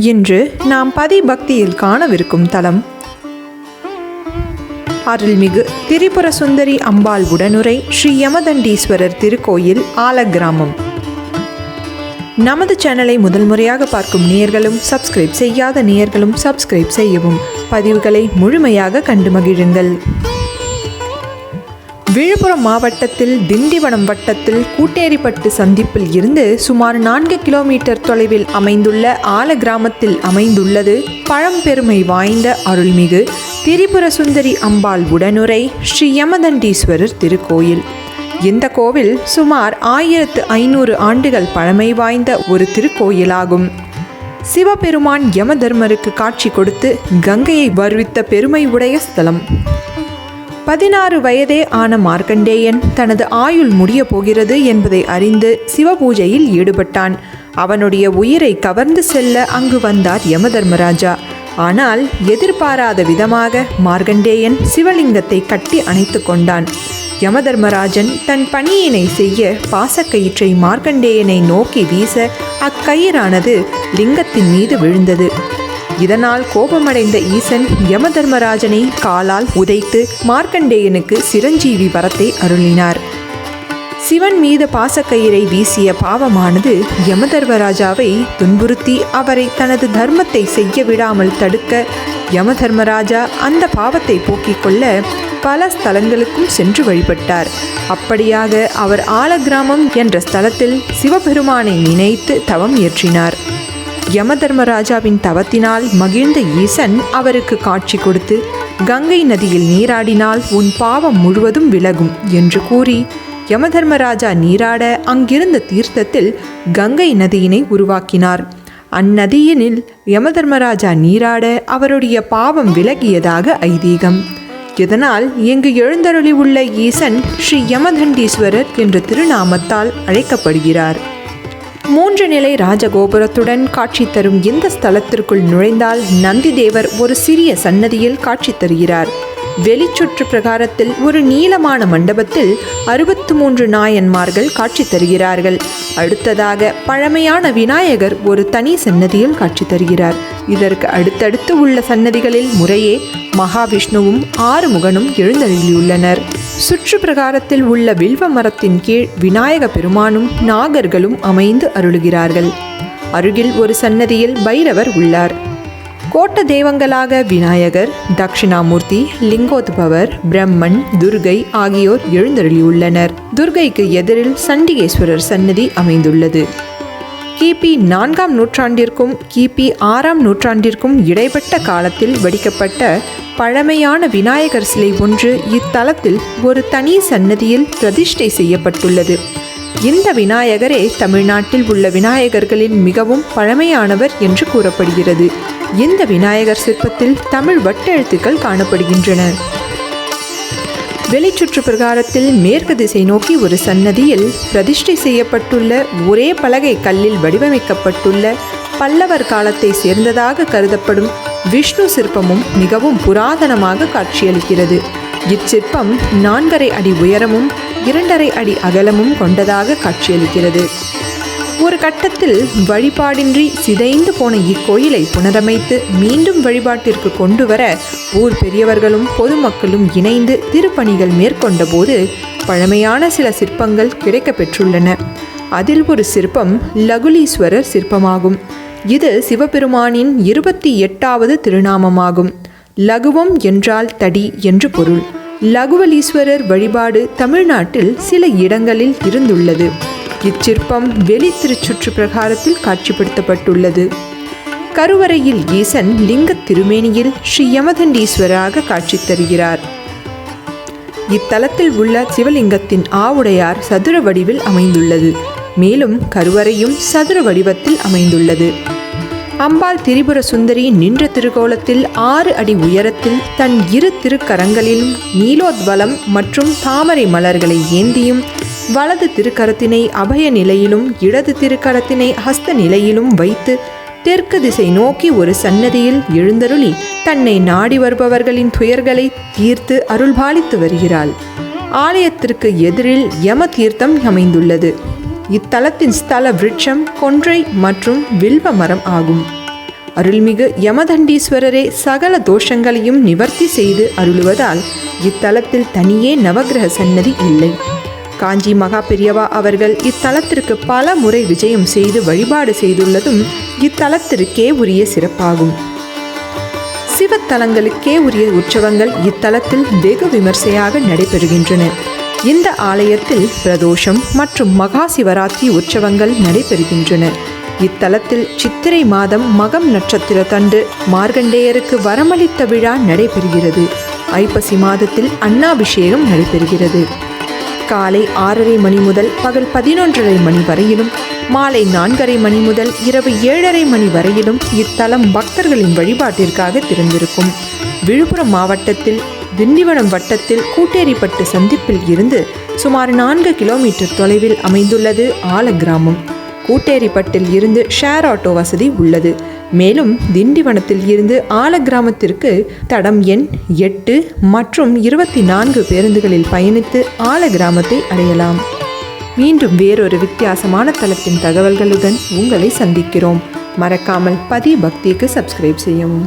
இன்று நாம் பதிபக்தியில் காணவிருக்கும் தலம் அருள்மிகு திரிபுர சுந்தரி அம்பாள் உடனுரை ஸ்ரீ யமதண்டீஸ்வரர் திருக்கோயில் ஆலக்கிராமம். நமது சேனலை முதல் முறையாக பார்க்கும் நேயர்களும் சப்ஸ்கிரைப் செய்யாத நேயர்களும் சப்ஸ்கிரைப் செய்யவும், பதிவுகளை முழுமையாக கண்டு மகிழுங்கள். விழுப்புரம் மாவட்டத்தில் திண்டிவனம் வட்டத்தில் கூட்டேரிப்பட்டு சந்திப்பில் இருந்து சுமார் 4 கிலோமீட்டர் தொலைவில் அமைந்துள்ள ஆலக்கிராமத்தில் அமைந்துள்ளது பழம்பெருமை வாய்ந்த அருள்மிகு திரிபுர சுந்தரி அம்பாள் உடனுரை ஸ்ரீ யமதண்டீஸ்வரர் திருக்கோயில். இந்த கோவில் சுமார் 1500 ஆண்டுகள் பழமை வாய்ந்த ஒரு திருக்கோயிலாகும். சிவபெருமான் யமதர்மருக்கு காட்சி கொடுத்து கங்கையை வருவித்த பெருமை உடைய ஸ்தலம். 16 வயதே ஆன மார்க்கண்டேயன் தனது ஆயுள் முடிய போகிறது என்பதை அறிந்து சிவபூஜையில் ஈடுபட்டான். அவனுடைய உயிரை கவர்ந்து செல்ல அங்கு வந்தார் யமதர்மராஜா. ஆனால் எதிர்பாராத விதமாக மார்க்கண்டேயன் சிவலிங்கத்தை கட்டி அணைத்து கொண்டான். யமதர்மராஜன் தன் பணியினை செய்ய பாசக்கயிற்றை மார்க்கண்டேயனை நோக்கி வீச அக்கயிறானது லிங்கத்தின் மீது விழுந்தது. இதனால் கோபமடைந்த ஈசன் யமதர்மராஜனை காலால் உதைத்து மார்க்கண்டேயனுக்கு சிரஞ்சீவி வரத்தை அருளினார். சிவன் மீது பாசக்கயிறை வீசிய பாவமானது யமதர்மராஜாவை துன்புறுத்தி அவரை தனது தர்மத்தை செய்ய விடாமல் தடுக்க யமதர்மராஜா அந்த பாவத்தை போக்கிக் கொள்ள பல ஸ்தலங்களுக்கும் சென்று வழிபட்டார். அப்படியாக அவர் ஆலக்கிராமம் என்ற ஸ்தலத்தில் சிவபெருமானை நினைத்து தவம் இயற்றினார். யமதர்மராஜாவின் தவத்தினால் மகிழ்ந்த ஈசன் அவருக்கு காட்சி கொடுத்து, கங்கை நதியில் நீராடினால் உன் பாவம் முழுவதும் விலகும் என்று கூறி யமதர்மராஜா நீராட அங்கிருந்த தீர்த்தத்தில் கங்கை நதியினை உருவாக்கினார். அந்நதியினில் யமதர்மராஜா நீராட அவருடைய பாவம் விலகியதாக ஐதீகம். இதனால் இங்கு எழுந்தருளி உள்ள ஈசன் ஸ்ரீ யமதண்டீஸ்வரர் என்ற திருநாமத்தால் அழைக்கப்படுகிறார். 3 நிலை ராஜகோபுரத்துடன் காட்சி தரும் இந்த ஸ்தலத்திற்குள் நுழைந்தால் நந்தி தேவர் ஒரு சிறிய சன்னதியில் காட்சி தருகிறார். வெளிச்சுற்று பிரகாரத்தில் ஒரு நீளமான மண்டபத்தில் 63 நாயன்மார்கள் காட்சி தருகிறார்கள். அடுத்ததாக பழமையான விநாயகர் ஒரு தனி சன்னதியில் காட்சி தருகிறார். இதற்கு அடுத்தடுத்து உள்ள சன்னதிகளில் முறையே மகாவிஷ்ணுவும் ஆறுமுகனும் எழுந்தருளியுள்ளனர். சுற்று பிரகாரத்தில் உள்ள வில்வ மரத்தின் கீழ் விநாயக பெருமானும் நாகர்களும் அமைந்து அருளுகிறார்கள். அருகில் ஒரு சன்னதியில் பைரவர் உள்ளார். கோட்ட தெய்வங்களாக விநாயகர், தட்சிணாமூர்த்தி, லிங்கோத்பவர், பிரம்மன், துர்கை ஆகியோர் எழுந்தருளியுள்ளனர். துர்கைக்கு எதிரில் சண்டிகேஸ்வரர் சன்னதி அமைந்துள்ளது. கிபி 4ஆம் நூற்றாண்டிற்கும் கிபி 6ஆம் நூற்றாண்டிற்கும் இடைப்பட்ட காலத்தில் வடிக்கப்பட்ட பழமையான விநாயகர் சிலை ஒன்று இத்தலத்தில் ஒரு தனி சன்னதியில் பிரதிஷ்டை செய்யப்பட்டுள்ளது. இந்த விநாயகரே தமிழ்நாட்டில் உள்ள விநாயகர்களில் மிகவும் பழமையானவர் என்று கூறப்படுகிறது. இந்த விநாயகர் சிற்பத்தில் தமிழ் வட்டெழுத்துக்கள் காணப்படுகின்றன. வெளிச்சுற்று பிரகாரத்தில் மேற்கு திசை நோக்கி ஒரு சன்னதியில் பிரதிஷ்டை செய்யப்பட்டுள்ள ஒரே பலகை கல்லில் வடிவமைக்கப்பட்டுள்ள பல்லவர் காலத்தை சேர்ந்ததாக கருதப்படும் விஷ்ணு சிற்பமும் மிகவும் புராதனமாக காட்சியளிக்கிறது. இச்சிற்பம் 4.5 அடி உயரமும் 2.5 அடி அகலமும் கொண்டதாக காட்சியளிக்கிறது. ஒரு கட்டத்தில் வழிபாடின்றி சிதைந்து போன இக்கோயிலை புனரமைத்து மீண்டும் வழிபாட்டிற்கு கொண்டு வர ஊர் பெரியவர்களும் பொதுமக்களும் இணைந்து திருப்பணிகள் மேற்கொண்ட போது பழமையான சில சிற்பங்கள் கிடைக்க பெற்றுள்ளன. அதில் ஒரு சிற்பம் லகுலீஸ்வரர் சிற்பமாகும். இது சிவபெருமானின் 28வது திருநாமமாகும். லகுவம் என்றால் தடி என்று பொருள். லகுவலீஸ்வரர் வழிபாடு தமிழ்நாட்டில் சில இடங்களில் இருந்துள்ளது. இச்சிற்பம் வெளி திருச்சுற்று பிரகாரத்தில் காட்சிப்படுத்தப்பட்டுள்ளது. கருவறையில் ஈசன் லிங்க திருமேனியில் ஸ்ரீ யமதண்டீஸ்வராக காட்சி தருகிறார். இத்தலத்தில் உள்ள சிவலிங்கத்தின் ஆவுடையார் சதுர வடிவில் அமைந்துள்ளது. மேலும் கருவறையும் சதுர வடிவத்தில் அமைந்துள்ளது. அம்பாள் திரிபுர சுந்தரி நின்ற திருக்கோலத்தில் 6 அடி உயரத்தில் தன் 2 திருக்கரங்களிலும் நீலோத்வலம் மற்றும் தாமரை மலர்களை ஏந்தியும் வலது திருக்கரத்தினை அபய நிலையிலும் இடது திருக்கரத்தினை ஹஸ்த நிலையிலும் வைத்து தெற்கு திசை நோக்கி ஒரு சன்னதியில் எழுந்தருளி தன்னை நாடி வருபவர்களின் துயர்களை தீர்த்து அருள்பாலித்து வருகிறாள். ஆலயத்திற்கு எதிரில் யம தீர்த்தம் அமைந்துள்ளது. இத்தலத்தின் ஸ்தல விருட்சம் கொன்றை மற்றும் வில்வ மரம் ஆகும். அருள்மிகு யமதண்டீஸ்வரரே சகல தோஷங்களையும் நிவர்த்தி செய்து அருளுவதால் இத்தலத்தில் தனியே நவக்கிரக சன்னதி இல்லை. காஞ்சி மகா பெரியவா அவர்கள் இத்தலத்திற்கு பல முறை விஜயம் செய்து வழிபாடு செய்துள்ளதும் இத்தலத்திற்கே உரிய சிறப்பாகும். சிவத்தலங்களுக்கே உரிய உற்சவங்கள் இத்தலத்தில் வெகு விமர்சையாக நடைபெறுகின்றன. இந்த ஆலயத்தில் பிரதோஷம் மற்றும் மகா சிவராத்திரி உற்சவங்கள் நடைபெறுகின்றன. இத்தலத்தில் சித்திரை மாதம் மகம் நட்சத்திரத்தன்று மார்கண்டேயருக்கு வரமளித்த விழா நடைபெறுகிறது. ஐப்பசி மாதத்தில் அன்னாபிஷேகம் நடைபெறுகிறது. காலை 6:30 மணி முதல் பகல் 11:30 மணி வரையிலும், மாலை 4:30 மணி முதல் இரவு 7:30 மணி வரையிலும் இத்தலம் பக்தர்களின் வழிபாட்டிற்காக திறந்திருக்கும். விழுப்புரம் மாவட்டத்தில் திண்டிவனம் வட்டத்தில் கூட்டேரிப்பட்டு சந்திப்பில் இருந்து சுமார் 4 கிலோமீட்டர் தொலைவில் அமைந்துள்ளது ஆல கிராமம். கூட்டேரிப்பட்டில் இருந்து ஷேர் ஆட்டோ வசதி உள்ளது. மேலும் திண்டிவனத்தில் இருந்து ஆல கிராமத்திற்கு தடம் எண் 8 மற்றும் 24 பேருந்துகளில் பயணித்து ஆல கிராமத்தை அடையலாம். மீண்டும் வேறொரு வித்தியாசமான தலத்தின் தகவல்களுடன் உங்களை சந்திக்கிறோம். மறக்காமல் பதி பக்திக்கு சப்ஸ்கிரைப் செய்யவும்.